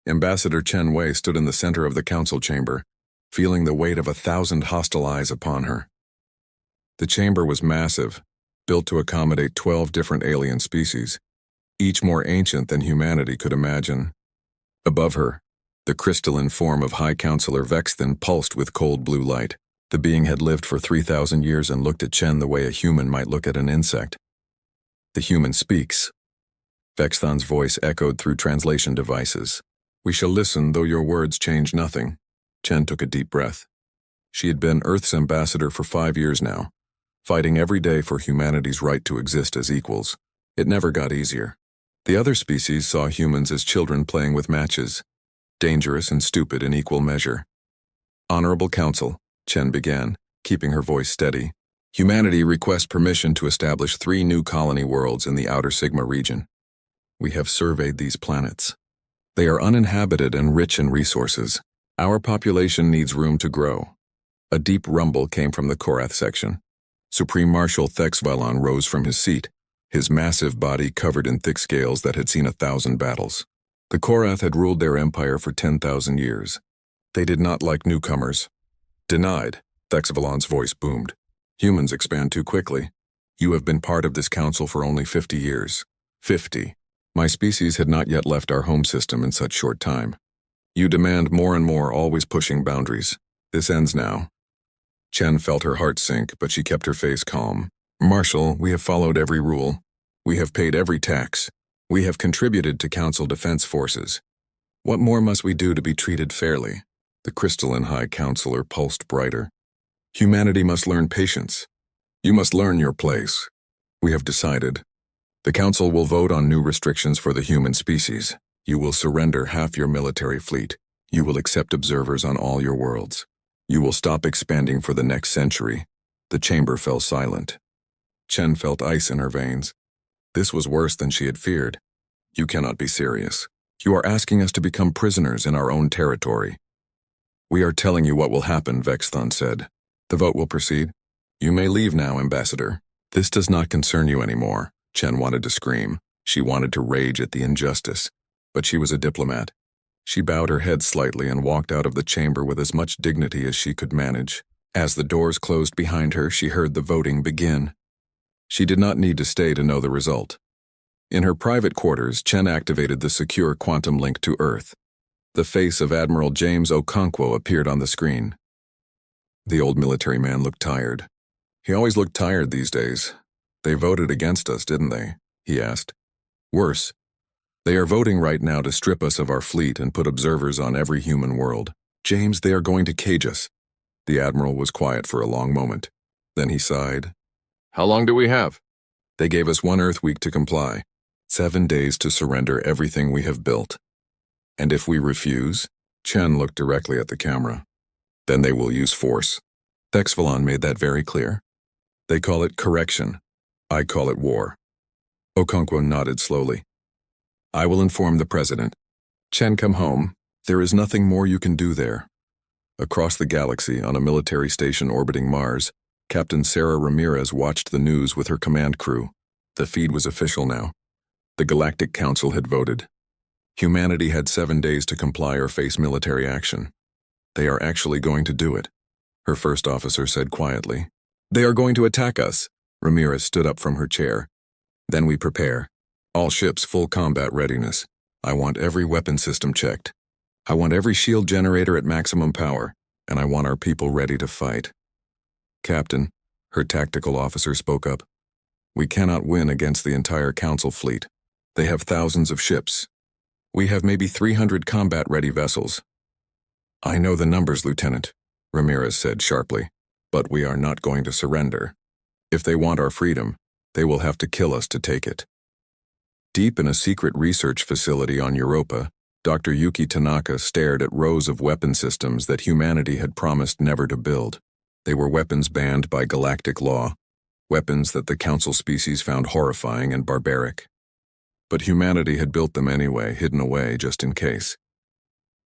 Ambassador Chen Wei stood in the center of the council chamber, feeling the weight of 1,000 hostile eyes upon her. The chamber was massive, built to accommodate 12 different alien species, each more ancient than humanity could imagine. Above her, the crystalline form of High Counselor Vexthan pulsed with cold blue light. The being had lived for 3,000 years and looked at Chen the way a human might look at an insect. The human speaks. Vexthan's voice echoed through translation devices. We shall listen, though your words change nothing. Chen took a deep breath. She had been Earth's ambassador for 5 years now, fighting every day for humanity's right to exist as equals. It never got easier. The other species saw humans as children playing with matches, dangerous and stupid in equal measure. Honorable Council, Chen began, keeping her voice steady. Humanity requests permission to establish 3 new colony worlds in the Outer Sigma region. We have surveyed these planets. They are uninhabited and rich in resources. Our population needs room to grow. A deep rumble came from the Korath section. Supreme Marshal Thexvalon rose from his seat, his massive body covered in thick scales that had seen 1,000 battles. The Korath had ruled their empire for 10,000 years. They did not like newcomers. Denied, Thexvalon's voice boomed. Humans expand too quickly. You have been part of this council for only 50 years. 50. My species had not yet left our home system in such short time. You demand more and more, always pushing boundaries. This ends now. Chen felt her heart sink, but she kept her face calm. Marshal, we have followed every rule. We have paid every tax. We have contributed to Council defense forces. What more must we do to be treated fairly? The crystalline High Counselor pulsed brighter. Humanity must learn patience. You must learn your place. We have decided. The Council will vote on new restrictions for the human species. You will surrender half your military fleet. You will accept observers on all your worlds. You will stop expanding for the next century. The chamber fell silent. Chen felt ice in her veins. This was worse than she had feared. You cannot be serious. You are asking us to become prisoners in our own territory. We are telling you what will happen, Vexthan said. The vote will proceed. You may leave now, Ambassador. This does not concern you anymore. Chen wanted to scream. She wanted to rage at the injustice. But she was a diplomat. She bowed her head slightly and walked out of the chamber with as much dignity as she could manage. As the doors closed behind her, she heard the voting begin. She did not need to stay to know the result. In her private quarters, Chen activated the secure quantum link to Earth. The face of Admiral James Okonkwo appeared on the screen. The old military man looked tired. He always looked tired these days. They voted against us, didn't they? He asked. Worse. They are voting right now to strip us of our fleet and put observers on every human world. James, they are going to cage us. The Admiral was quiet for a long moment. Then he sighed. How long do we have? They gave us 1 Earth week to comply. 7 days to surrender everything we have built. And if we refuse? Chen looked directly at the camera. Then they will use force. Thexvalon made that very clear. They call it correction. I call it war. Okonkwo nodded slowly. I will inform the President. Chen, come home. There is nothing more you can do there. Across the galaxy, on a military station orbiting Mars, Captain Sarah Ramirez watched the news with her command crew. The feed was official now. The Galactic Council had voted. Humanity had 7 days to comply or face military action. They are actually going to do it, her first officer said quietly. They are going to attack us. Ramirez stood up from her chair. Then we prepare. All ships full combat readiness. I want every weapon system checked. I want every shield generator at maximum power, and I want our people ready to fight. Captain, her tactical officer spoke up. We cannot win against the entire Council fleet. They have thousands of ships. We have maybe 300 combat-ready vessels. I know the numbers, Lieutenant, Ramirez said sharply, but we are not going to surrender. If they want our freedom, they will have to kill us to take it. Deep in a secret research facility on Europa, Dr. Yuki Tanaka stared at rows of weapon systems that humanity had promised never to build. They were weapons banned by galactic law, weapons that the Council species found horrifying and barbaric. But humanity had built them anyway, hidden away just in case.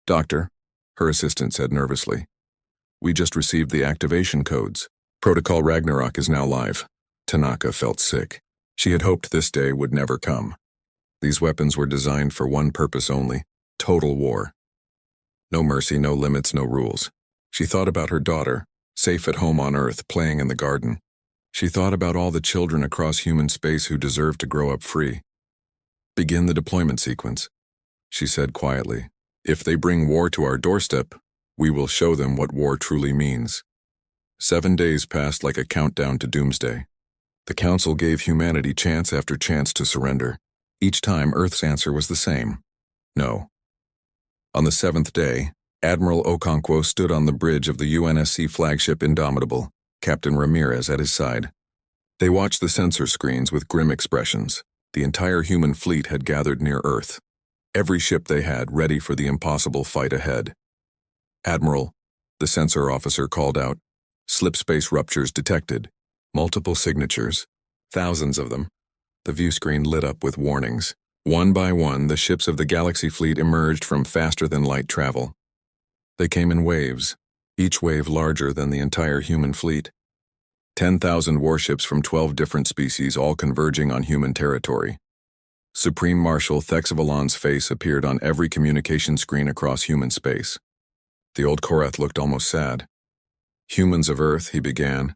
Doctor, her assistant said nervously, we just received the activation codes. Protocol Ragnarok is now live. Tanaka felt sick. She had hoped this day would never come. These weapons were designed for one purpose only, Total war. No mercy, no limits, no rules. She thought about her daughter, safe at home on Earth, playing in the garden. She thought about all the children across human space who deserve to grow up free. Begin the deployment sequence, she said quietly. If they bring war to our doorstep, we will show them what war truly means. 7 days passed like a countdown to doomsday. The Council gave humanity chance after chance to surrender. Each time, Earth's answer was the same: no. On the 7th day, Admiral Okonkwo stood on the bridge of the UNSC flagship Indomitable, Captain Ramirez at his side. They watched the sensor screens with grim expressions. The entire human fleet had gathered near Earth. Every ship they had ready for the impossible fight ahead. "Admiral," the sensor officer called out. "Slip space ruptures detected. Multiple signatures. Thousands of them." The view screen lit up with warnings. One by one, the ships of the Galaxy fleet emerged from faster-than-light travel. They came in waves, each wave larger than the entire human fleet. 10,000 warships from 12 different species, all converging on human territory. Supreme Marshal Thexavalon's face appeared on every communication screen across human space. The old Korath looked almost sad. "Humans of Earth," he began,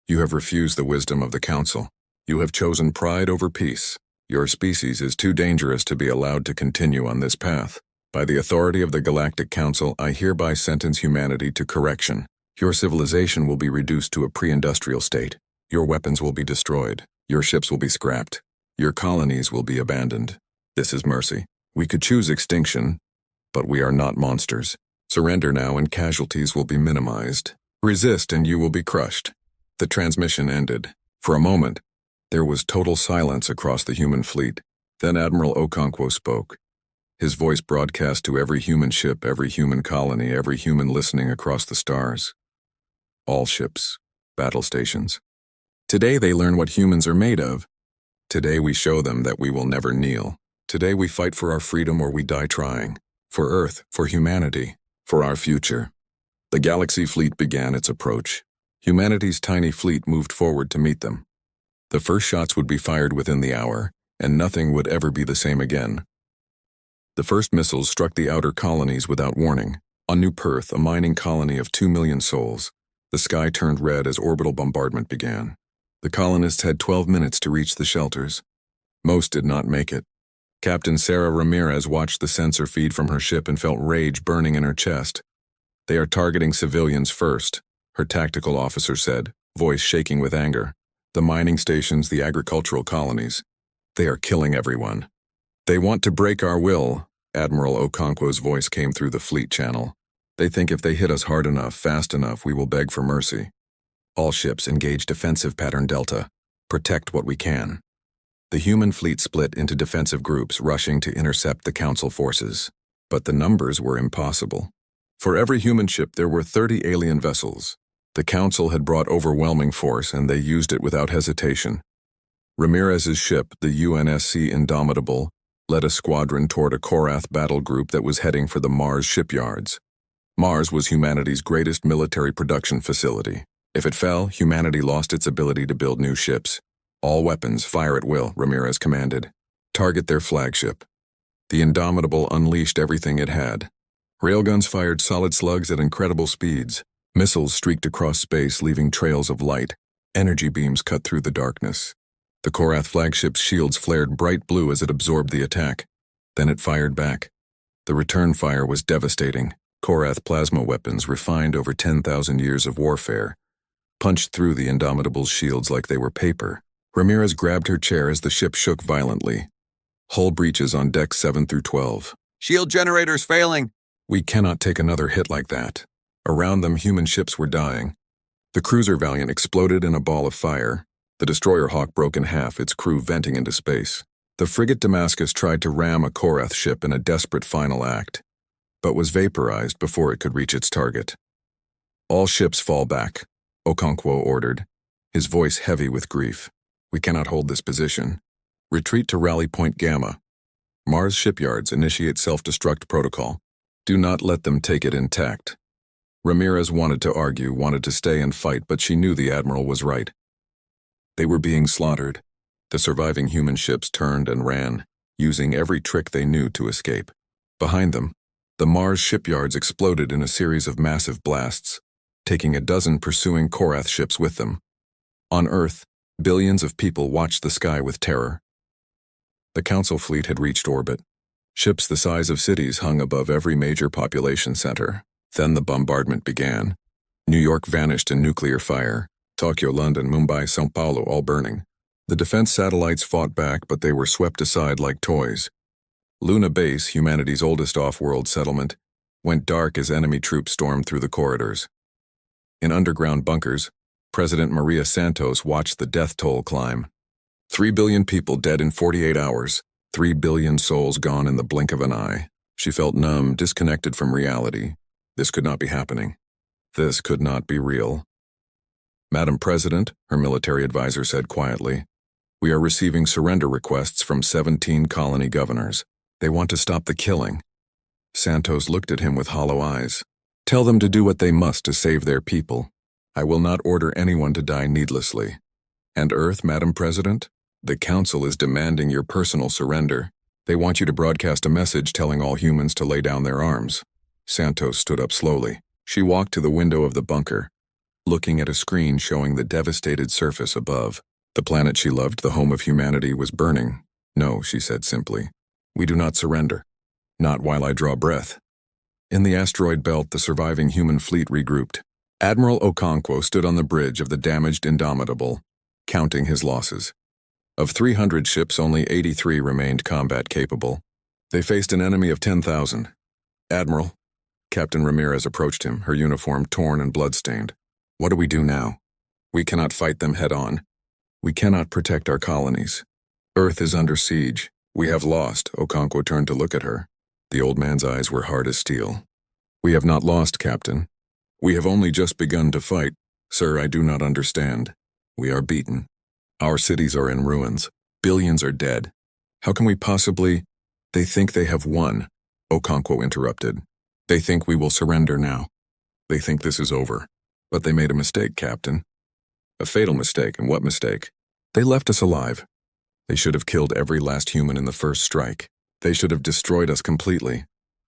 "you have refused the wisdom of the Council. You have chosen pride over peace. Your species is too dangerous to be allowed to continue on this path. By the authority of the Galactic Council, I hereby sentence humanity to correction. Your civilization will be reduced to a pre-industrial state. Your weapons will be destroyed. Your ships will be scrapped. Your colonies will be abandoned. This is mercy. We could choose extinction, but we are not monsters. Surrender now and casualties will be minimized. Resist and you will be crushed." The transmission ended. For a moment, there was total silence across the human fleet. Then Admiral Okonkwo spoke. His voice broadcast to every human ship, every human colony, every human listening across the stars. All ships, battle stations. Today they learn what humans are made of. Today we show them that we will never kneel. Today we fight for our freedom or we die trying. For Earth, for humanity, for our future. The Galaxy fleet began its approach. Humanity's tiny fleet moved forward to meet them. The first shots would be fired within the hour, and nothing would ever be the same again. The first missiles struck the outer colonies without warning. On New Perth, a mining colony of 2 million souls, the sky turned red as orbital bombardment began. The colonists had 12 minutes to reach the shelters. Most did not make it. Captain Sarah Ramirez watched the sensor feed from her ship and felt rage burning in her chest. "They are targeting civilians first," her tactical officer said, voice shaking with anger. "The mining stations, the agricultural colonies. They are killing everyone. They want to break our will." Admiral Okonkwo's voice came through the fleet channel. "They think if they hit us hard enough, fast enough, we will beg for mercy. All ships engage defensive pattern Delta. Protect what we can." The human fleet split into defensive groups, rushing to intercept the Council forces. But the numbers were impossible. For every human ship, there were 30 alien vessels. The Council had brought overwhelming force, and they used it without hesitation. Ramirez's ship, the UNSC Indomitable, led a squadron toward a Korath battle group that was heading for the Mars shipyards. Mars was humanity's greatest military production facility. If it fell, humanity lost its ability to build new ships. "All weapons, fire at will," Ramirez commanded. "Target their flagship." The Indomitable unleashed everything it had. Railguns fired solid slugs at incredible speeds. Missiles streaked across space, leaving trails of light. Energy beams cut through the darkness. The Korath flagship's shields flared bright blue as it absorbed the attack. Then it fired back. The return fire was devastating. Korath plasma weapons, refined over 10,000 years of warfare, punched through the Indomitable's shields like they were paper. Ramirez grabbed her chair as the ship shook violently. Hull breaches on decks 7 through 12. "Shield generators failing." "We cannot take another hit like that." Around them, human ships were dying. The cruiser Valiant exploded in a ball of fire. The destroyer Hawk broke in half, its crew venting into space. The frigate Damascus tried to ram a Korath ship in a desperate final act, but was vaporized before it could reach its target. "All ships fall back," Okonkwo ordered, his voice heavy with grief. "We cannot hold this position. Retreat to Rally Point Gamma. Mars shipyards initiate self-destruct protocol. Do not let them take it intact." Ramirez wanted to argue, wanted to stay and fight, but she knew the Admiral was right. They were being slaughtered. The surviving human ships turned and ran, using every trick they knew to escape. Behind them, the Mars shipyards exploded in a series of massive blasts, taking a dozen pursuing Korath ships with them. On Earth, billions of people watched the sky with terror. The Council fleet had reached orbit. Ships the size of cities hung above every major population center. Then the bombardment began. New York vanished in nuclear fire. Tokyo, London, Mumbai, São Paulo all burning. The defense satellites fought back, but they were swept aside like toys. Luna Base, humanity's oldest off-world settlement, went dark as enemy troops stormed through the corridors. In underground bunkers, President Maria Santos watched the death toll climb. 3 billion people dead in 48 hours, 3 billion souls gone in the blink of an eye. She felt numb, disconnected from reality. This could not be happening. This could not be real. Madam President, her military advisor said quietly, we are receiving surrender requests from 17 colony governors. They want to stop the killing. Santos looked at him with hollow eyes. Tell them to do what they must to save their people. I will not order anyone to die needlessly. And Earth, Madam President? The Council is demanding your personal surrender. They want you to broadcast a message telling all humans to lay down their arms. Santos stood up slowly. She walked to the window of the bunker, looking at a screen showing the devastated surface above. The planet she loved, the home of humanity, was burning. No, she said simply. We do not surrender. Not while I draw breath. In the asteroid belt, the surviving human fleet regrouped. Admiral Okonkwo stood on the bridge of the damaged Indomitable, counting his losses. Of 300 ships, only 83 remained combat-capable. They faced an enemy of 10,000. Admiral, Captain Ramirez approached him, her uniform torn and blood-stained. What do we do now? We cannot fight them head-on. We cannot protect our colonies. Earth is under siege. We have lost. Okonkwo turned to look at her. The old man's eyes were hard as steel. We have not lost, Captain. We have only just begun to fight. Sir, I do not understand. We are beaten. Our cities are in ruins. Billions are dead. How can we possibly... They think they have won, Okonkwo interrupted. They think we will surrender now. They think this is over. But they made a mistake, Captain. A fatal mistake, and what mistake? They left us alive. They should have killed every last human in the first strike. They should have destroyed us completely.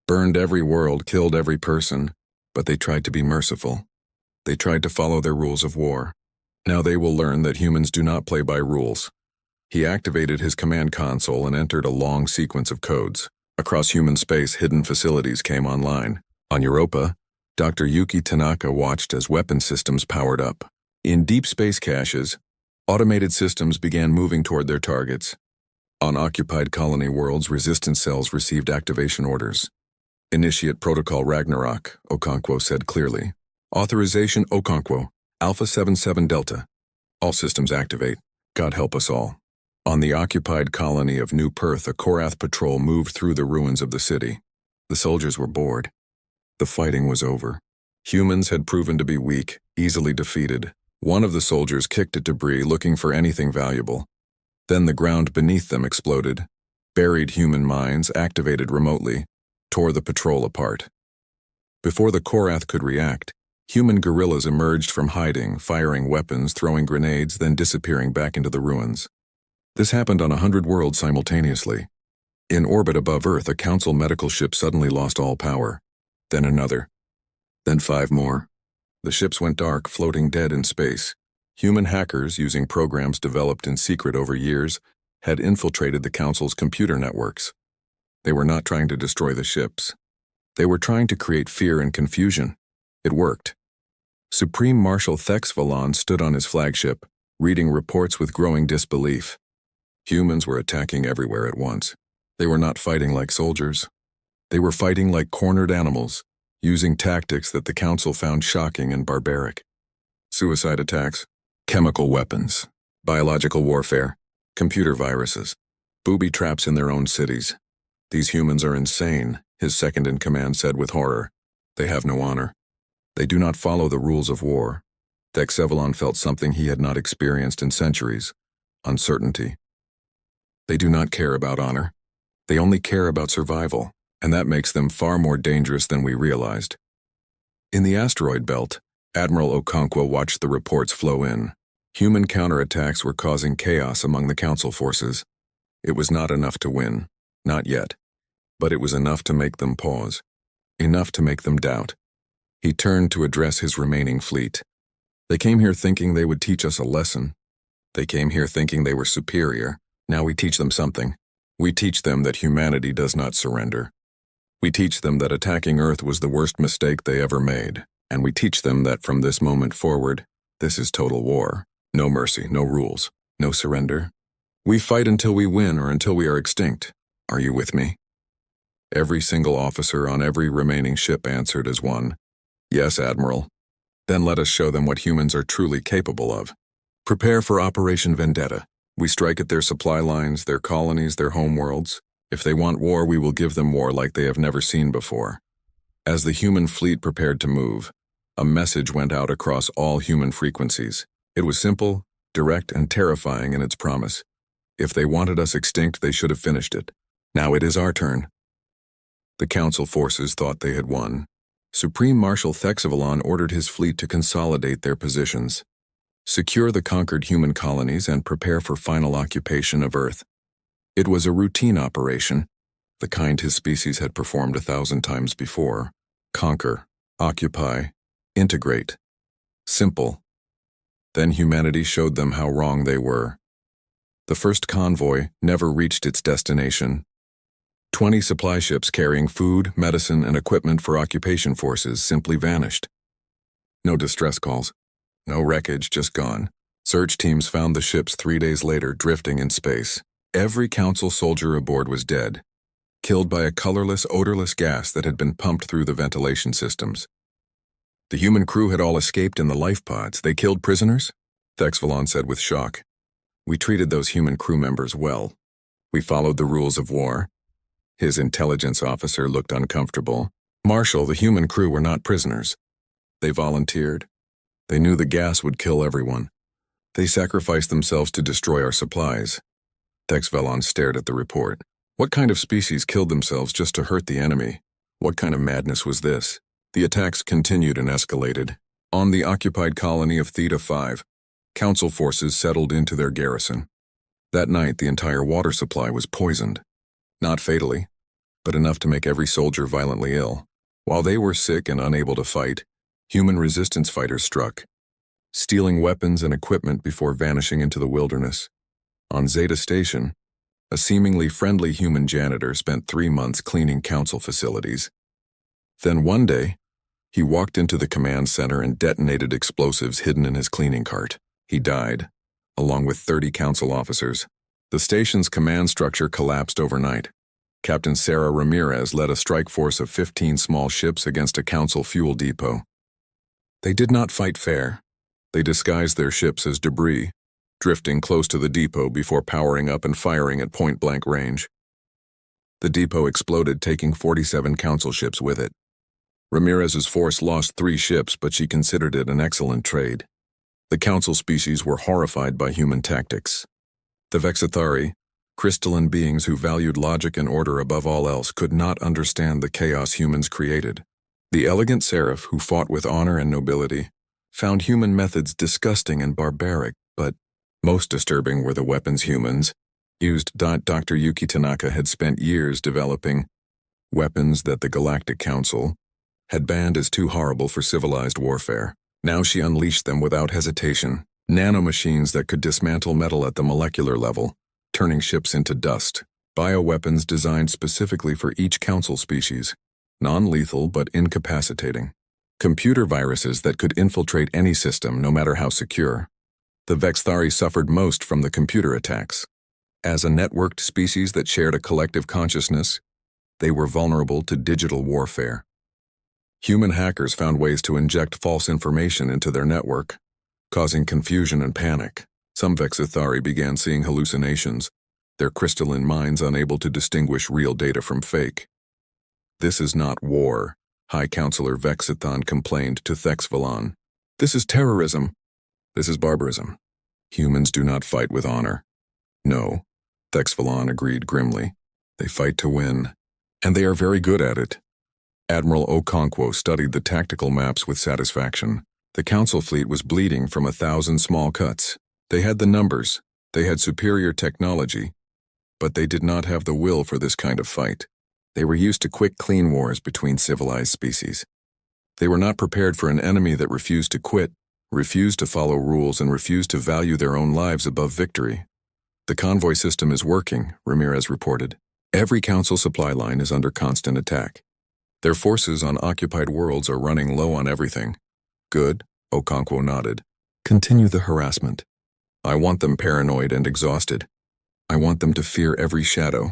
Burned every world, killed every person. But they tried to be merciful. They tried to follow their rules of war. Now they will learn that humans do not play by rules. He activated his command console and entered a long sequence of codes. Across human space, hidden facilities came online. On Europa, Dr. Yuki Tanaka watched as weapon systems powered up. In deep space caches, automated systems began moving toward their targets. On occupied colony worlds, resistance cells received activation orders. Initiate Protocol Ragnarok, Okonkwo said clearly. Authorization Okonkwo, Alpha 77 Delta. All systems activate. God help us all. On the occupied colony of New Perth, a Korath patrol moved through the ruins of the city. The soldiers were bored. The fighting was over. Humans had proven to be weak, easily defeated. One of the soldiers kicked at debris looking for anything valuable. Then the ground beneath them exploded. Buried human minds, activated remotely, tore the patrol apart. Before the Korath could react, human guerrillas emerged from hiding, firing weapons, throwing grenades, then disappearing back into the ruins. This happened on 100 worlds simultaneously. In orbit above Earth, a Council medical ship suddenly lost all power. Then another. Then 5 more. The ships went dark, floating dead in space. Human hackers, using programs developed in secret over years, had infiltrated the Council's computer networks. They were not trying to destroy the ships. They were trying to create fear and confusion. It worked. Supreme Marshal Thex Valon stood on his flagship, reading reports with growing disbelief. Humans were attacking everywhere at once. They were not fighting like soldiers. They were fighting like cornered animals, using tactics that the Council found shocking and barbaric. Suicide attacks, chemical weapons, biological warfare, computer viruses, booby traps in their own cities. These humans are insane, his second-in-command said with horror. They have no honor. They do not follow the rules of war. Thexevalon felt something he had not experienced in centuries: uncertainty. They do not care about honor. They only care about survival, and that makes them far more dangerous than we realized. In the asteroid belt, Admiral Okonkwo watched the reports flow in. Human counterattacks were causing chaos among the Council forces. It was not enough to win. Not yet. But it was enough to make them pause. Enough to make them doubt. He turned to address his remaining fleet. They came here thinking they would teach us a lesson. They came here thinking they were superior. Now we teach them something. We teach them that humanity does not surrender. We teach them that attacking Earth was the worst mistake they ever made. And we teach them that from this moment forward, this is total war. No mercy, no rules, no surrender. We fight until we win or until we are extinct. Are you with me? Every single officer on every remaining ship answered as one. Yes, Admiral. Then let us show them what humans are truly capable of. Prepare for Operation Vendetta. We strike at their supply lines, their colonies, their homeworlds. If they want war, we will give them war like they have never seen before. As the human fleet prepared to move, a message went out across all human frequencies. It was simple, direct, and terrifying in its promise. If they wanted us extinct, they should have finished it. Now it is our turn. The Council forces thought they had won. Supreme Marshal Thexavalon ordered his fleet to consolidate their positions, secure the conquered human colonies, and prepare for final occupation of Earth. It was a routine operation, the kind his species had performed 1,000 times before. Conquer, occupy, integrate. Simple. Then humanity showed them how wrong they were. The first convoy never reached its destination. 20 supply ships carrying food, medicine, and equipment for occupation forces simply vanished. No distress calls. No wreckage, just gone. Search teams found the ships 3 days later drifting in space. Every Council soldier aboard was dead, killed by a colorless, odorless gas that had been pumped through the ventilation systems. The human crew had all escaped in the life pods. They killed prisoners? Thexavalon said with shock. We treated those human crew members well. We followed the rules of war. His intelligence officer looked uncomfortable. Marshal, the human crew were not prisoners. They volunteered. They knew the gas would kill everyone. They sacrificed themselves to destroy our supplies. Thexavalon stared at the report. What kind of species killed themselves just to hurt the enemy? What kind of madness was this? The attacks continued and escalated. On the occupied colony of Theta 5, Council forces settled into their garrison. That night, the entire water supply was poisoned. Not fatally, but enough to make every soldier violently ill. While they were sick and unable to fight, human resistance fighters struck, stealing weapons and equipment before vanishing into the wilderness. On Zeta Station, a seemingly friendly human janitor spent 3 months cleaning Council facilities. Then one day, he walked into the command center and detonated explosives hidden in his cleaning cart. He died, along with 30 Council officers. The station's command structure collapsed overnight. Captain Sarah Ramirez led a strike force of 15 small ships against a Council fuel depot. They did not fight fair. They disguised their ships as debris, drifting close to the depot before powering up and firing at point-blank range. The depot exploded, taking 47 Council ships with it. Ramirez's force lost 3 ships, but she considered it an excellent trade. The Council species were horrified by human tactics. The Vexithari, crystalline beings who valued logic and order above all else, could not understand the chaos humans created. The elegant seraph, who fought with honor and nobility, found human methods disgusting and barbaric, but most disturbing were the weapons humans used. Dr. Yuki Tanaka had spent years developing weapons that the Galactic Council had banned as too horrible for civilized warfare. Now she unleashed them without hesitation. Nanomachines that could dismantle metal at the molecular level, turning ships into dust. Bioweapons designed specifically for each Council species, non-lethal but incapacitating. Computer viruses that could infiltrate any system, no matter how secure. The Vexithari suffered most from the computer attacks. As a networked species that shared a collective consciousness, they were vulnerable to digital warfare. Human hackers found ways to inject false information into their network, causing confusion and panic. Some Vexithari began seeing hallucinations, their crystalline minds unable to distinguish real data from fake. This is not war, High Counselor Vexithon complained to Thexavalon. This is terrorism. This is barbarism. Humans do not fight with honor. No, Thexavalon agreed grimly. They fight to win, and they are very good at it. Admiral Okonkwo studied the tactical maps with satisfaction. The Council fleet was bleeding from 1,000 small cuts. They had the numbers, they had superior technology, but they did not have the will for this kind of fight. They were used to quick, clean wars between civilized species. They were not prepared for an enemy that refused to quit, refused to follow rules, and refused to value their own lives above victory. The convoy system is working, Ramirez reported. Every council supply line is under constant attack. Their forces on occupied worlds are running low on everything. Good, Okonkwo nodded. Continue the harassment. I want them paranoid and exhausted. I want them to fear every shadow.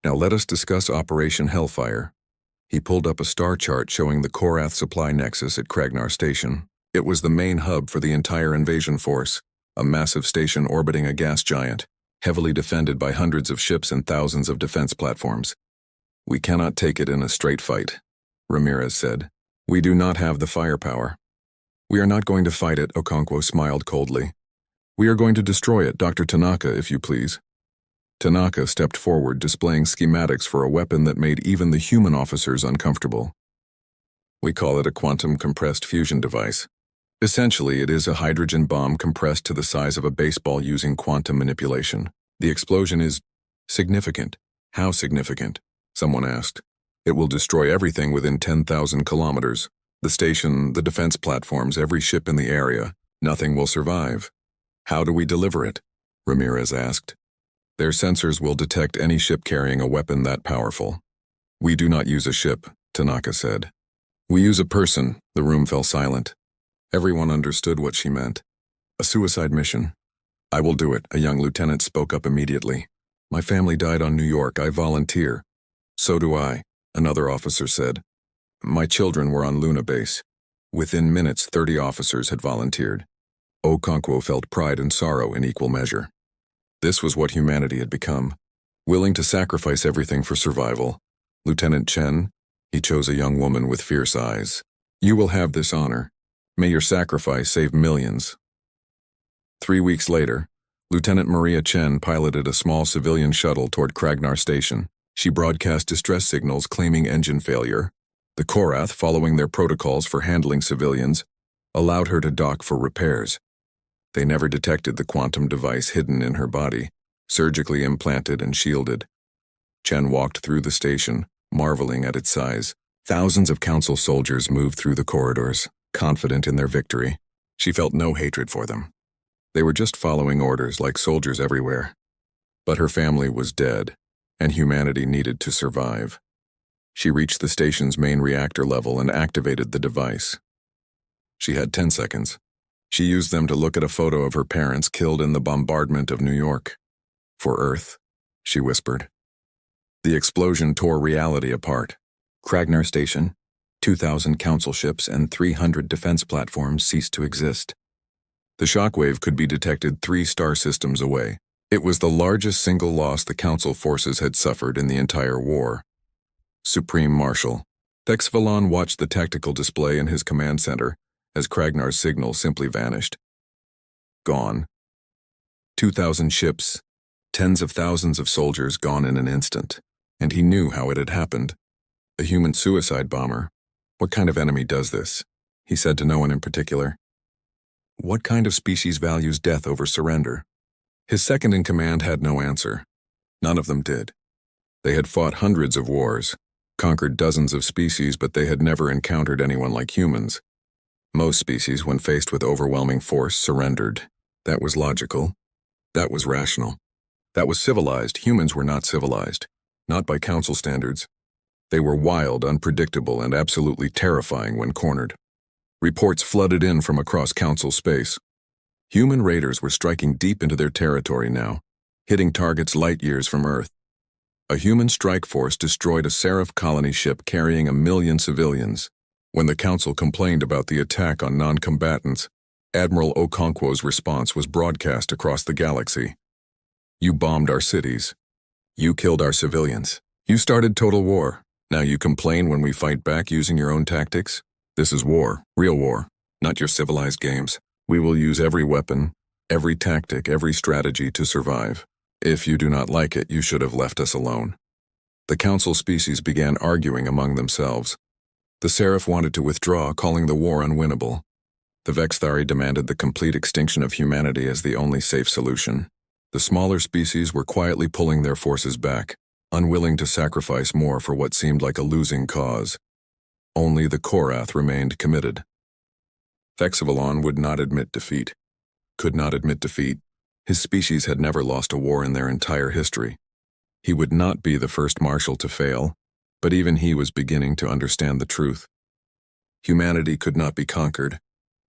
Now let us discuss Operation Hellfire. He pulled up a star chart showing the Korath supply nexus at Kragnar Station. It was the main hub for the entire invasion force, a massive station orbiting a gas giant, heavily defended by hundreds of ships and thousands of defense platforms. We cannot take it in a straight fight, Ramirez said. We do not have the firepower. We are not going to fight it, Okonkwo smiled coldly. We are going to destroy it, Dr. Tanaka, if you please. Tanaka stepped forward, displaying schematics for a weapon that made even the human officers uncomfortable. We call it a quantum compressed fusion device. Essentially, it is a hydrogen bomb compressed to the size of a baseball using quantum manipulation. The explosion is significant. How significant? Someone asked. It will destroy everything within 10,000 kilometers. The station, the defense platforms, every ship in the area. Nothing will survive. How do we deliver it? Ramirez asked. Their sensors will detect any ship carrying a weapon that powerful. We do not use a ship, Tanaka said. We use a person. The room fell silent. Everyone understood what she meant. A suicide mission. I will do it, a young lieutenant spoke up immediately. My family died on New York. I volunteer. So do I, another officer said. My children were on Luna base. Within minutes, 30 officers had volunteered. Okonkwo felt pride and sorrow in equal measure. This was what humanity had become, willing to sacrifice everything for survival. Lieutenant Chen, he chose a young woman with fierce eyes. You will have this honor. May your sacrifice save millions. 3 weeks later, Lieutenant Maria Chen piloted a small civilian shuttle toward Kragnar Station. She broadcast distress signals claiming engine failure. The Korath, following their protocols for handling civilians, allowed her to dock for repairs. They never detected the quantum device hidden in her body, surgically implanted and shielded. Chen walked through the station, marveling at its size. Thousands of council soldiers moved through the corridors, confident in their victory. She felt no hatred for them. They were just following orders like soldiers everywhere. But her family was dead, and humanity needed to survive. She reached the station's main reactor level and activated the device. She had 10 seconds. She used them to look at a photo of her parents killed in the bombardment of New York. For Earth, she whispered. The explosion tore reality apart. Kragnar Station, 2,000 council ships and 300 defense platforms ceased to exist. The shockwave could be detected 3 star systems away. It was the largest single loss the council forces had suffered in the entire war. Supreme Marshal Thex Valon watched the tactical display in his command center as Kragnar's signal simply vanished. Gone. 2,000 ships, tens of thousands of soldiers gone in an instant. And he knew how it had happened. A human suicide bomber. What kind of enemy does this? He said to no one in particular. What kind of species values death over surrender? His second-in-command had no answer. None of them did. They had fought hundreds of wars, conquered dozens of species, but they had never encountered anyone like humans. Most species, when faced with overwhelming force, surrendered. That was logical. That was rational. That was civilized. Humans were not civilized. Not by council standards. They were wild, unpredictable, and absolutely terrifying when cornered. Reports flooded in from across council space. Human raiders were striking deep into their territory now, hitting targets light years from Earth. A human strike force destroyed a Seraph colony ship carrying 1 million civilians. When the council complained about the attack on non-combatants, Admiral Okonkwo's response was broadcast across the galaxy. You bombed our cities. You killed our civilians. You started total war. Now you complain when we fight back using your own tactics? This is war, real war, not your civilized games. We will use every weapon, every tactic, every strategy to survive. If you do not like it, you should have left us alone. The council species began arguing among themselves. The Seraph wanted to withdraw, calling the war unwinnable. The Vexthari demanded the complete extinction of humanity as the only safe solution. The smaller species were quietly pulling their forces back, unwilling to sacrifice more for what seemed like a losing cause. Only the Korath remained committed. Thexavalon would not admit defeat. Could not admit defeat. His species had never lost a war in their entire history. He would not be the first marshal to fail, but even he was beginning to understand the truth. Humanity could not be conquered,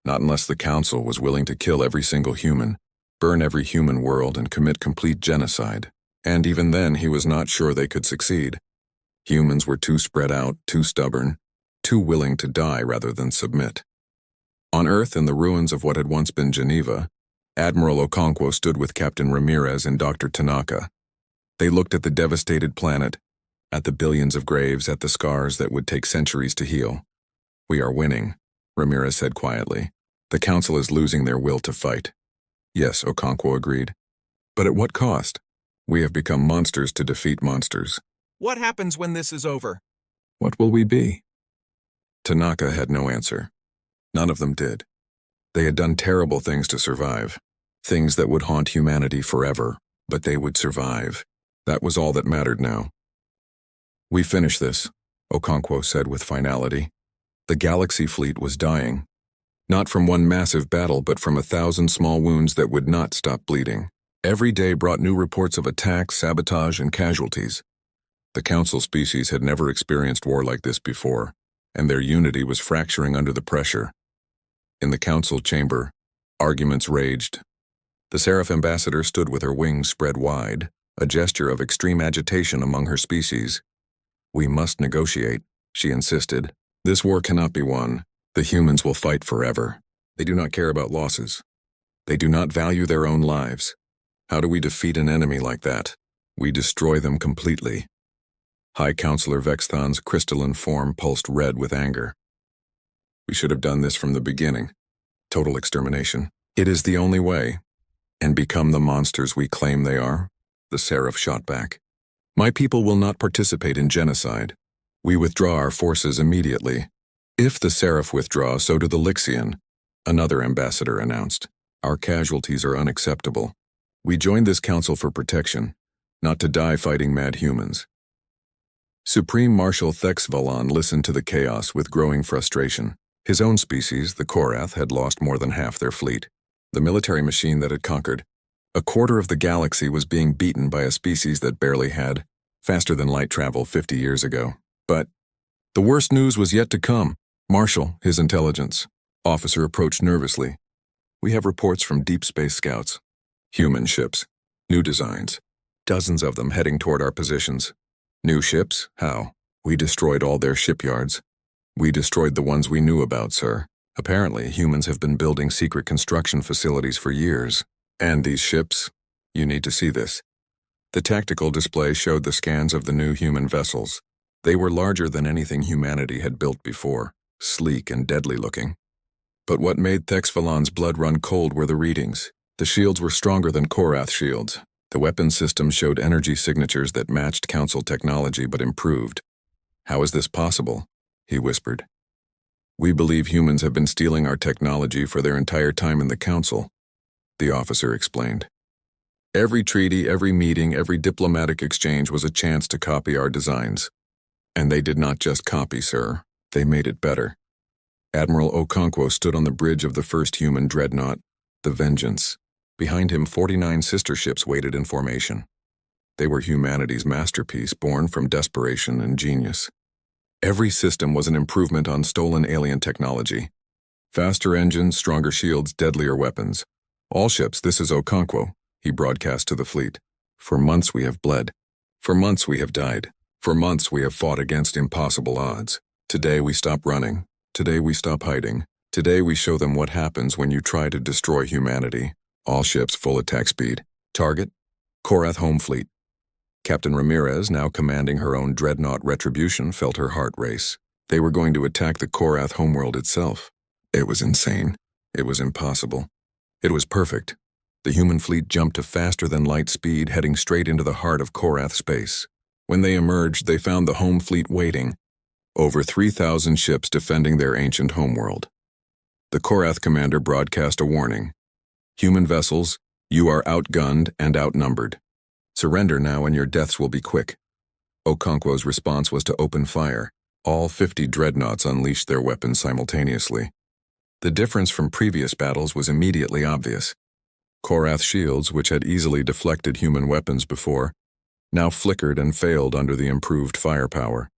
not unless the Council was willing to kill every single human, burn every human world, and commit complete genocide. And even then, he was not sure they could succeed. Humans were too spread out, too stubborn, too willing to die rather than submit. On Earth, in the ruins of what had once been Geneva, Admiral Okonkwo stood with Captain Ramirez and Dr. Tanaka. They looked at the devastated planet, at the billions of graves, at the scars that would take centuries to heal. "We are winning," Ramirez said quietly. "The Council is losing their will to fight." "Yes," Okonkwo agreed. "But at what cost? We have become monsters to defeat monsters." What happens when this is over? "What will we be?" Tanaka had no answer. None of them did. They had done terrible things to survive, things that would haunt humanity forever, but they would survive. That was all that mattered now. "We finish this," Okonkwo said with finality. The Galaxy fleet was dying. Not from one massive battle, but from 1,000 small wounds that would not stop bleeding. Every day brought new reports of attacks, sabotage, and casualties. The Council species had never experienced war like this before, and their unity was fracturing under the pressure. In the Council chamber, arguments raged. The Seraph ambassador stood with her wings spread wide, a gesture of extreme agitation among her species. "We must negotiate," she insisted. "This war cannot be won. The humans will fight forever. They do not care about losses. They do not value their own lives. How do we defeat an enemy like that? We destroy them completely." High Counselor Vexthon's crystalline form pulsed red with anger. "We should have done this from the beginning. Total extermination. It is the only way. And become the monsters we claim they are?" The Seraph shot back. "My people will not participate in genocide. We withdraw our forces immediately." "If the Seraph withdraw, so do the Lixian," another ambassador announced. "Our casualties are unacceptable. We joined this council for protection, not to die fighting mad humans." Supreme Marshal Thexavalon listened to the chaos with growing frustration. His own species, the Korath, had lost more than half their fleet. The military machine that had conquered a quarter of the galaxy was being beaten by a species that barely had faster-than-light travel 50 years ago. But the worst news was yet to come. Marshal, his intelligence officer, approached nervously. "We have reports from deep space scouts. Human ships. New designs. Dozens of them heading toward our positions." "New ships? How?" "We destroyed all their shipyards. We destroyed the ones we knew about, sir. Apparently, humans have been building secret construction facilities for years. And these ships? You need to see this." The tactical display showed the scans of the new human vessels. They were larger than anything humanity had built before, sleek and deadly looking. But what made Thexavalon's blood run cold were the readings. The shields were stronger than Korath shields. The weapon system showed energy signatures that matched Council technology but improved. "How is this possible?" he whispered. "We believe humans have been stealing our technology for their entire time in the Council," the officer explained. "Every treaty, every meeting, every diplomatic exchange was a chance to copy our designs. And they did not just copy, sir. They made it better." Admiral Okonkwo stood on the bridge of the first human dreadnought, the Vengeance. Behind him, 49 sister ships waited in formation. They were humanity's masterpiece, born from desperation and genius. Every system was an improvement on stolen alien technology. Faster engines, stronger shields, deadlier weapons. "All ships, this is Okonkwo," he broadcast to the fleet. "For months we have bled. For months we have died. For months we have fought against impossible odds. Today we stop running. Today we stop hiding. Today we show them what happens when you try to destroy humanity. All ships full attack speed. Target? Korath home fleet." Captain Ramirez, now commanding her own dreadnought Retribution, felt her heart race. They were going to attack the Korath homeworld itself. It was insane. It was impossible. It was perfect. The human fleet jumped to faster-than-light speed, heading straight into the heart of Korath space. When they emerged, they found the home fleet waiting. Over 3,000 ships defending their ancient homeworld. The Korath commander broadcast a warning. "Human vessels, you are outgunned and outnumbered. Surrender now and your deaths will be quick." Okonkwo's response was to open fire. All 50 dreadnoughts unleashed their weapons simultaneously. The difference from previous battles was immediately obvious. Korath shields, which had easily deflected human weapons before, now flickered and failed under the improved firepower.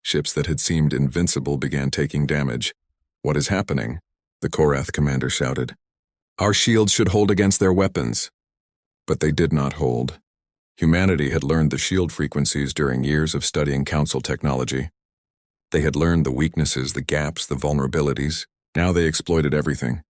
Ships that had seemed invincible began taking damage. "What is happening?" the Korath commander shouted. "Our shields should hold against their weapons." But they did not hold. Humanity had learned the shield frequencies during years of studying Council technology. They had learned the weaknesses, the gaps, the vulnerabilities. Now they exploited everything.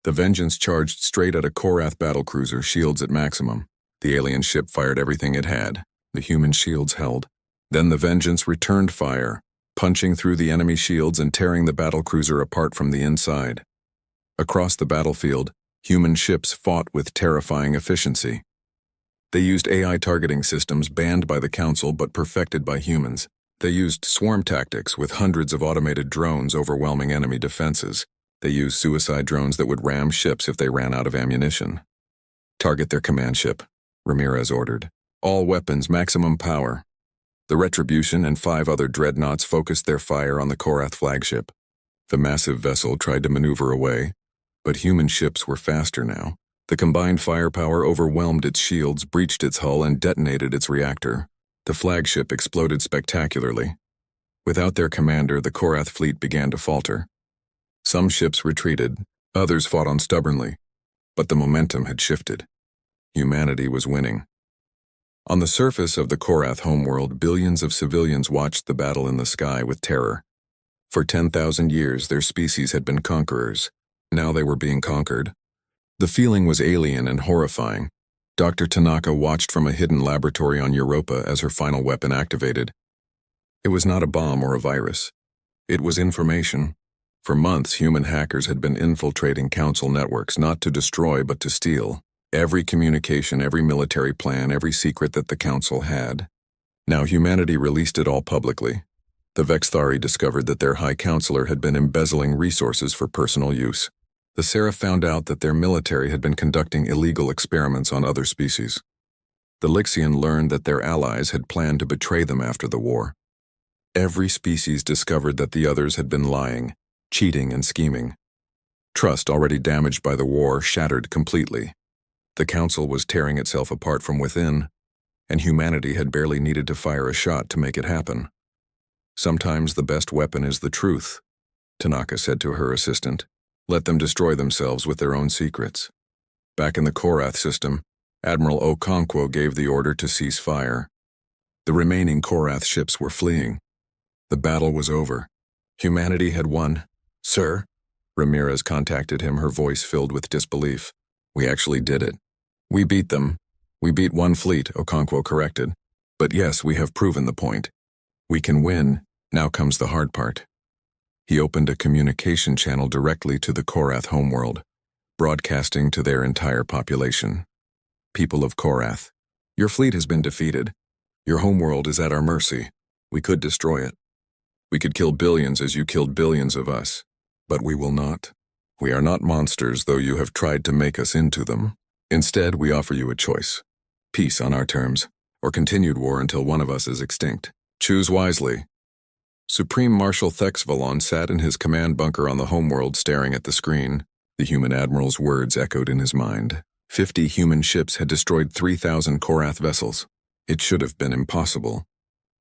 The Vengeance charged straight at a Korath battlecruiser, shields at maximum. The alien ship fired everything it had. The human shields held. Then the Vengeance returned fire, punching through the enemy shields and tearing the battlecruiser apart from the inside. Across the battlefield, human ships fought with terrifying efficiency. They used AI targeting systems banned by the Council but perfected by humans. They used swarm tactics with hundreds of automated drones overwhelming enemy defenses. They used suicide drones that would ram ships if they ran out of ammunition. "Target their command ship," Ramirez ordered. "All weapons, maximum power." The Retribution and 5 other dreadnoughts focused their fire on the Korath flagship. The massive vessel tried to maneuver away, but human ships were faster now. The combined firepower overwhelmed its shields, breached its hull, and detonated its reactor. The flagship exploded spectacularly. Without their commander, the Korath fleet began to falter. Some ships retreated, others fought on stubbornly, but the momentum had shifted. Humanity was winning. On the surface of the Korath homeworld, billions of civilians watched the battle in the sky with terror. For 10,000 years, their species had been conquerors. Now they were being conquered. The feeling was alien and horrifying. Dr. Tanaka watched from a hidden laboratory on Europa as her final weapon activated. It was not a bomb or a virus. It was information. For months, human hackers had been infiltrating Council networks, not to destroy but to steal. Every communication, every military plan, every secret that the Council had. Now humanity released it all publicly. The Vexthari discovered that their High Counselor had been embezzling resources for personal use. The Seraph found out that their military had been conducting illegal experiments on other species. The Lixian learned that their allies had planned to betray them after the war. Every species discovered that the others had been lying, cheating and scheming. Trust, already damaged by the war, shattered completely. The Council was tearing itself apart from within, and humanity had barely needed to fire a shot to make it happen. "Sometimes the best weapon is the truth," Tanaka said to her assistant. "Let them destroy themselves with their own secrets." Back in the Korath system, Admiral Okonkwo gave the order to cease fire. The remaining Korath ships were fleeing. The battle was over. Humanity had won. "Sir?" Ramirez contacted him, her voice filled with disbelief. "We actually did it. We beat them. We beat one fleet," Okonkwo corrected. "But yes, we have proven the point. We can win. Now comes the hard part." He opened a communication channel directly to the Korath homeworld, broadcasting to their entire population. "People of Korath, your fleet has been defeated. Your homeworld is at our mercy. We could destroy it. We could kill billions as you killed billions of us. But we will not. We are not monsters, though you have tried to make us into them. Instead, we offer you a choice. Peace on our terms, or continued war until one of us is extinct. Choose wisely." Supreme Marshal Thexvalon sat in his command bunker on the homeworld staring at the screen. The human admiral's words echoed in his mind. 50 human ships had destroyed 3,000 Korath vessels. It should have been impossible.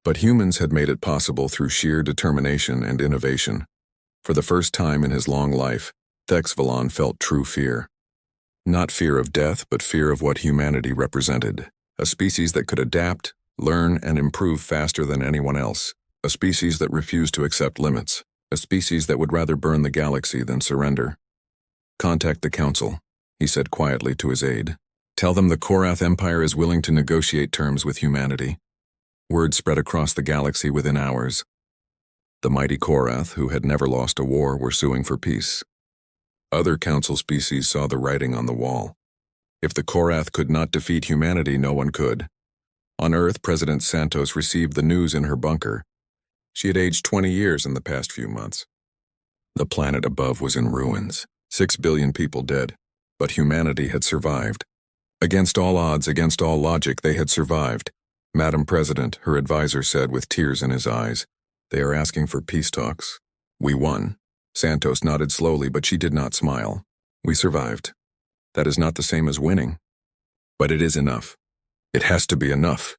But humans had made it possible through sheer determination and innovation. For the first time in his long life, Thexvalon felt true fear. Not fear of death, but fear of what humanity represented. A species that could adapt, learn, and improve faster than anyone else. A species that refused to accept limits. A species that would rather burn the galaxy than surrender. "Contact the Council," he said quietly to his aide. "Tell them the Korath Empire is willing to negotiate terms with humanity." Word spread across the galaxy within hours. The mighty Korath, who had never lost a war, were suing for peace. Other Council species saw the writing on the wall. If the Korath could not defeat humanity, no one could. On Earth, President Santos received the news in her bunker. She had aged 20 years in the past few months. The planet above was in ruins, 6 billion people dead, but humanity had survived. Against all odds, against all logic, they had survived. Madam President, her advisor said with tears in his eyes. They are asking for peace talks. We won. Santos nodded slowly, but she did not smile. We survived. That is not the same as winning. But it is enough. It has to be enough.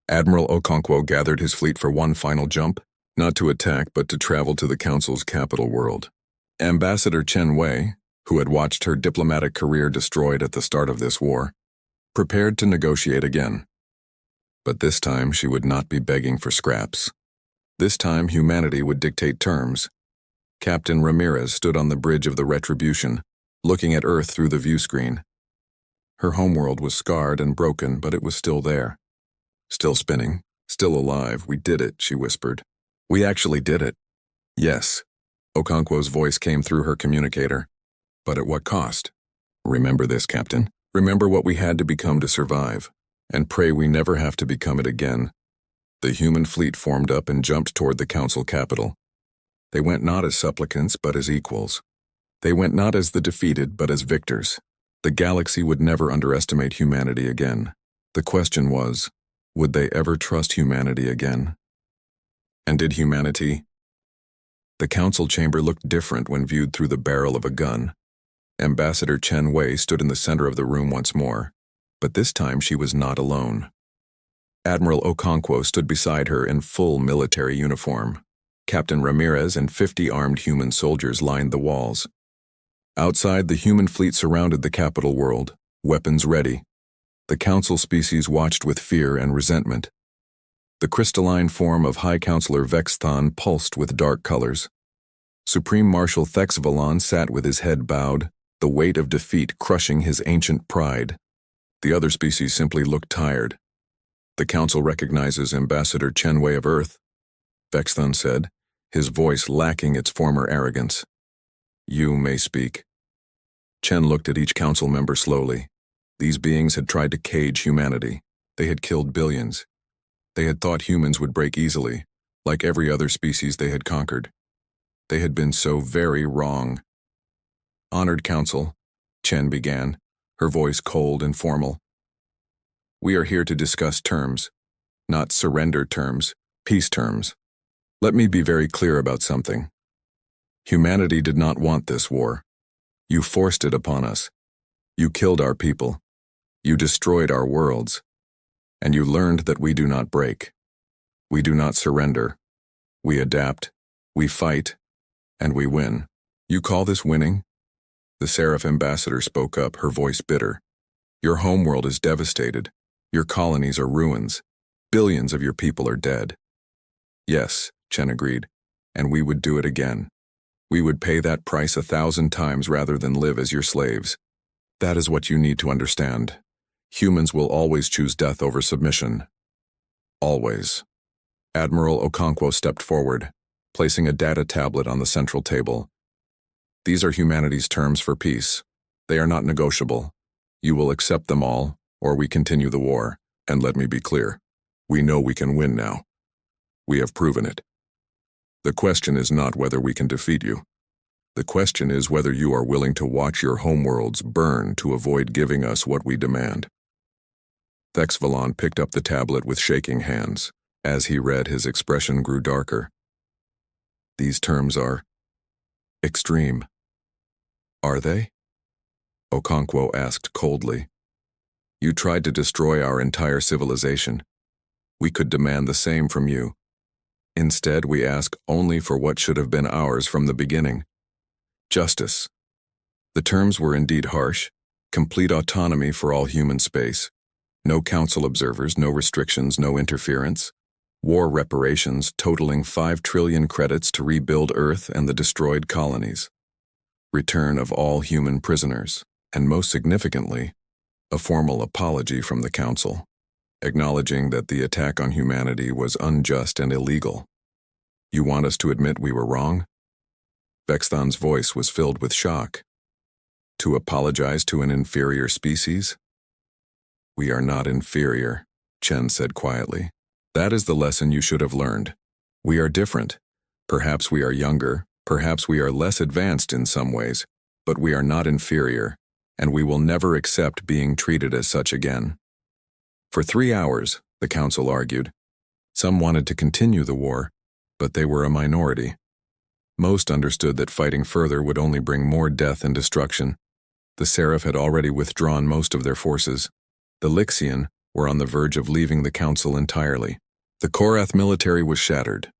Admiral Okonkwo gathered his fleet for one final jump, not to attack but to travel to the Council's capital world. Ambassador Chen Wei, who had watched her diplomatic career destroyed at the start of this war, prepared to negotiate again. But this time she would not be begging for scraps. This time humanity would dictate terms. Captain Ramirez stood on the bridge of the Retribution, looking at Earth through the view screen. Her homeworld was scarred and broken, but it was still there. Still spinning, still alive. We did it, she whispered. We actually did it. Yes. Okonkwo's voice came through her communicator. But at what cost? Remember this, Captain. Remember what we had to become to survive, and pray we never have to become it again. The human fleet formed up and jumped toward the Council capital. They went not as supplicants, but as equals. They went not as the defeated, but as victors. The galaxy would never underestimate humanity again. The question was, would they ever trust humanity again? And did humanity? The council chamber looked different when viewed through the barrel of a gun. Ambassador Chen Wei stood in the center of the room once more, but this time she was not alone. Admiral Okonkwo stood beside her in full military uniform. Captain Ramirez and 50 armed human soldiers lined the walls. Outside, the human fleet surrounded the capital world, weapons ready. The council species watched with fear and resentment. The crystalline form of High Counselor Vexthon pulsed with dark colors. Supreme Marshal Thexvalon sat with his head bowed, the weight of defeat crushing his ancient pride. The other species simply looked tired. The council recognizes Ambassador Chen Wei of Earth, Vexthon said, his voice lacking its former arrogance. You may speak. Chen looked at each council member slowly. These beings had tried to cage humanity. They had killed billions. They had thought humans would break easily, like every other species they had conquered. They had been so very wrong. Honored Council, Chen began, her voice cold and formal. We are here to discuss terms, not surrender terms, peace terms. Let me be very clear about something. Humanity did not want this war. You forced it upon us. You killed our people. You destroyed our worlds. And you learned that we do not break. We do not surrender. We adapt, we fight, and we win. You call this winning? The Seraph ambassador spoke up, her voice bitter. Your homeworld is devastated. Your colonies are ruins. Billions of your people are dead. Yes, Chen agreed, and we would do it again. We would pay that price 1,000 times rather than live as your slaves. That is what you need to understand. Humans will always choose death over submission. Always. Admiral Okonkwo stepped forward, placing a data tablet on the central table. These are humanity's terms for peace. They are not negotiable. You will accept them all, or we continue the war. And let me be clear. We know we can win now. We have proven it. The question is not whether we can defeat you. The question is whether you are willing to watch your homeworlds burn to avoid giving us what we demand. Thexvalon picked up the tablet with shaking hands. As he read, his expression grew darker. These terms are extreme. Are they? Okonkwo asked coldly. You tried to destroy our entire civilization. We could demand the same from you. Instead, we ask only for what should have been ours from the beginning. Justice. The terms were indeed harsh. Complete autonomy for all human space. No council observers, no restrictions, no interference. War reparations totaling 5 trillion credits to rebuild Earth and the destroyed colonies. Return of all human prisoners, and most significantly, a formal apology from the council, acknowledging that the attack on humanity was unjust and illegal. You want us to admit we were wrong? Vexthon's voice was filled with shock. To apologize to an inferior species? We are not inferior, Chen said quietly. That is the lesson you should have learned. We are different. Perhaps we are younger, perhaps we are less advanced in some ways, but we are not inferior, and we will never accept being treated as such again. For 3 hours, the council argued. Some wanted to continue the war, but they were a minority. Most understood that fighting further would only bring more death and destruction. The Seraph had already withdrawn most of their forces. The Lixian were on the verge of leaving the council entirely. The Korath military was shattered.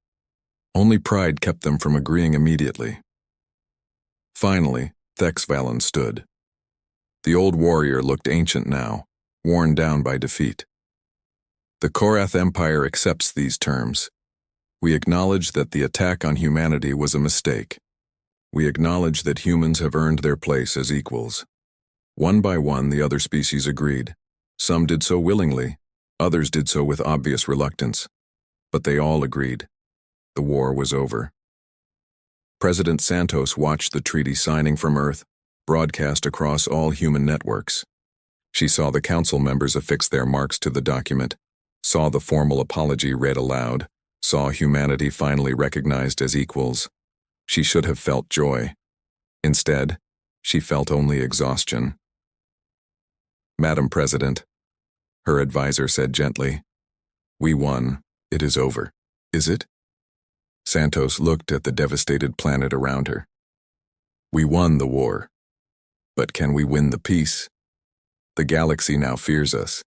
Only pride kept them from agreeing immediately. Finally, Thexvalen stood. The old warrior looked ancient now, worn down by defeat. The Korath Empire accepts these terms. We acknowledge that the attack on humanity was a mistake. We acknowledge that humans have earned their place as equals. One by one, the other species agreed. Some did so willingly, others did so with obvious reluctance. But they all agreed. The war was over. President Santos watched the treaty signing from Earth, broadcast across all human networks. She saw the council members affix their marks to the document, saw the formal apology read aloud, saw humanity finally recognized as equals. She should have felt joy. Instead, she felt only exhaustion. Madam President, her advisor said gently, "We won. It is over." "Is it?" Santos looked at the devastated planet around her. "We won the war. But can we win the peace? The galaxy now fears us.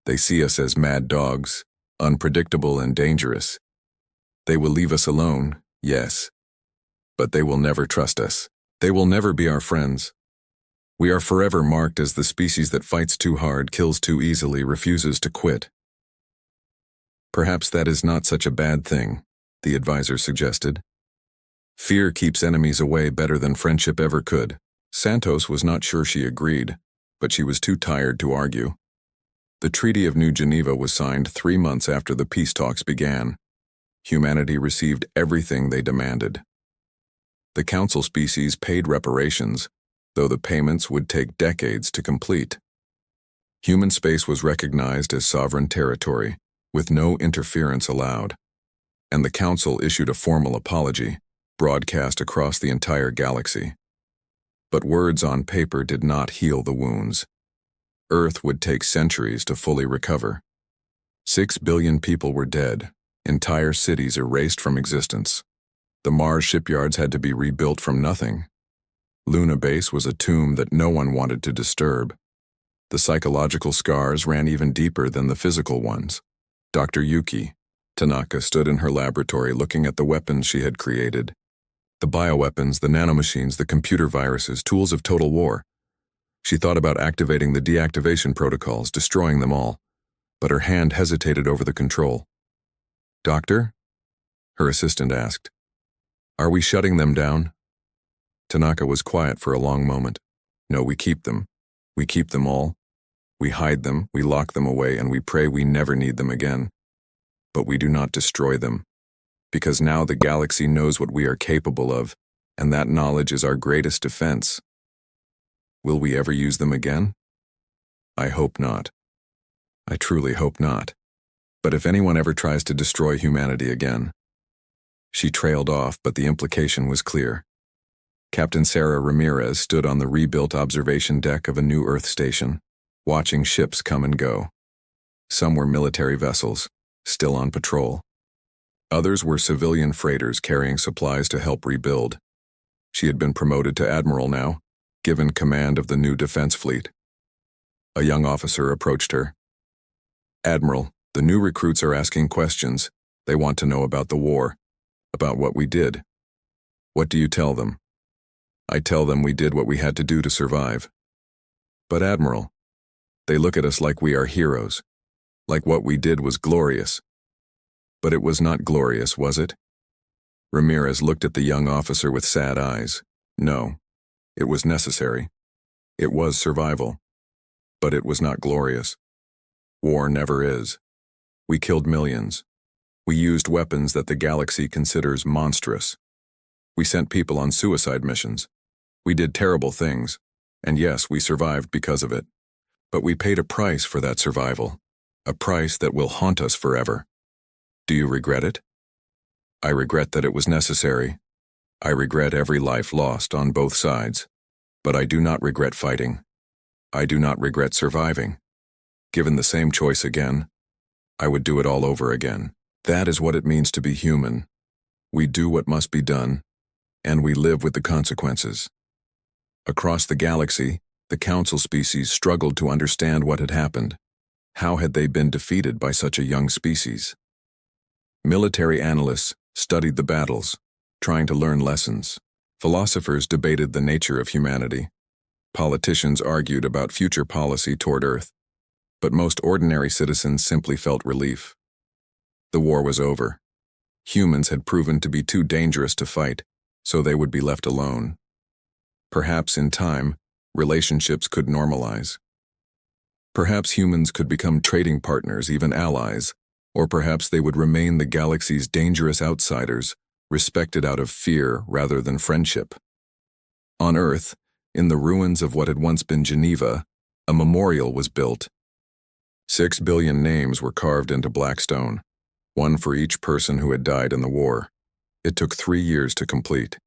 They see us as mad dogs, unpredictable and dangerous. They will leave us alone, yes. But they will never trust us. They will never be our friends. We are forever marked as the species that fights too hard, kills too easily, refuses to quit." "Perhaps that is not such a bad thing," the advisor suggested. "Fear keeps enemies away better than friendship ever could." Santos was not sure she agreed, but she was too tired to argue. The Treaty of New Geneva was signed 3 months after the peace talks began. Humanity received everything they demanded. The council species paid reparations, though the payments would take decades to complete. Human space was recognized as sovereign territory, with no interference allowed, and the council issued a formal apology, broadcast across the entire galaxy. But words on paper did not heal the wounds. Earth would take centuries to fully recover. 6 billion people were dead, entire cities erased from existence. The Mars shipyards had to be rebuilt from nothing. Luna Base was a tomb that no one wanted to disturb. The psychological scars ran even deeper than the physical ones. Dr. Yuki, Tanaka, stood in her laboratory looking at the weapons she had created. The bioweapons, the nanomachines, the computer viruses, tools of total war. She thought about activating the deactivation protocols, destroying them all, but her hand hesitated over the control. "Doctor?" her assistant asked. "Are we shutting them down?" Tanaka was quiet for a long moment. "No, we keep them. We keep them all. We hide them, we lock them away, and we pray we never need them again. But we do not destroy them, because now the galaxy knows what we are capable of, and that knowledge is our greatest defense. Will we ever use them again? I hope not. I truly hope not. But if anyone ever tries to destroy humanity again..." She trailed off, but the implication was clear. Captain Sarah Ramirez stood on the rebuilt observation deck of a new Earth station, watching ships come and go. Some were military vessels, still on patrol. Others were civilian freighters carrying supplies to help rebuild. She had been promoted to admiral now, given command of the new defense fleet. A young officer approached her. "Admiral, the new recruits are asking questions. They want to know about the war, about what we did. What do you tell them?" "I tell them we did what we had to do to survive." "But Admiral, they look at us like we are heroes, like what we did was glorious." "But it was not glorious, was it?" Ramirez looked at the young officer with sad eyes. "No, it was necessary. It was survival. But it was not glorious. War never is. We killed millions. We used weapons that the galaxy considers monstrous. We sent people on suicide missions. We did terrible things, and yes, we survived because of it. But we paid a price for that survival, a price that will haunt us forever. Do you regret it?" "I regret that it was necessary. I regret every life lost on both sides. But I do not regret fighting. I do not regret surviving. Given the same choice again, I would do it all over again. That is what it means to be human. We do what must be done, and we live with the consequences. Across the galaxy, the council species struggled to understand what had happened. How had they been defeated by such a young species? Military analysts studied the battles, trying to learn lessons. Philosophers debated the nature of humanity. Politicians argued about future policy toward Earth. But most ordinary citizens simply felt relief. The war was over. Humans had proven to be too dangerous to fight, so they would be left alone. Perhaps in time, relationships could normalize. Perhaps humans could become trading partners, even allies, or perhaps they would remain the galaxy's dangerous outsiders, respected out of fear rather than friendship. On Earth, in the ruins of what had once been Geneva, a memorial was built. 6 billion names were carved into black stone, one for each person who had died in the war. It took 3 years to complete.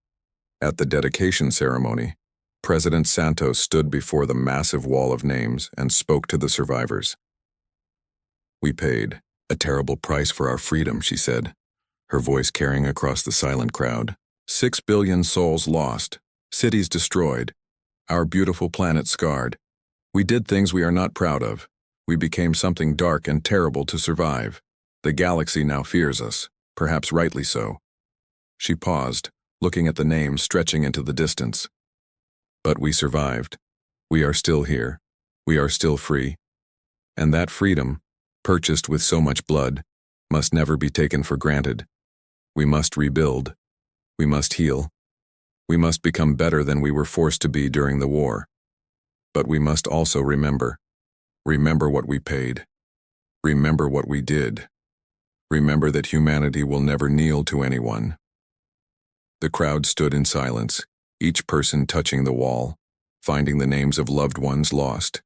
At the dedication ceremony, President Santos stood before the massive wall of names and spoke to the survivors. "We paid a terrible price for our freedom," she said, her voice carrying across the silent crowd. 6 billion souls lost, cities destroyed, our beautiful planet scarred. We did things we are not proud of. We became something dark and terrible to survive. The galaxy now fears us, perhaps rightly so. She paused, looking at the names stretching into the distance. But we survived. We are still here. We are still free. And that freedom, purchased with so much blood, must never be taken for granted. We must rebuild. We must heal. We must become better than we were forced to be during the war. But we must also remember. Remember what we paid. Remember what we did. Remember that humanity will never kneel to anyone. The crowd stood in silence, each person touching the wall, finding the names of loved ones lost.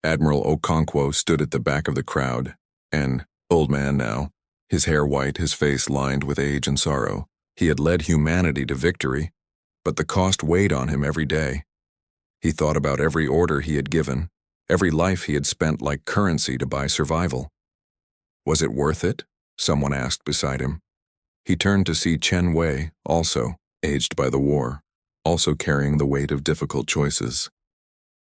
Admiral Okonkwo stood at the back of the crowd, an old man now, his hair white, his face lined with age and sorrow. He had led humanity to victory, but the cost weighed on him every day. He thought about every order he had given, every life he had spent like currency to buy survival. Was it worth it? Someone asked beside him. He turned to see Chen Wei, also aged by the war, also carrying the weight of difficult choices.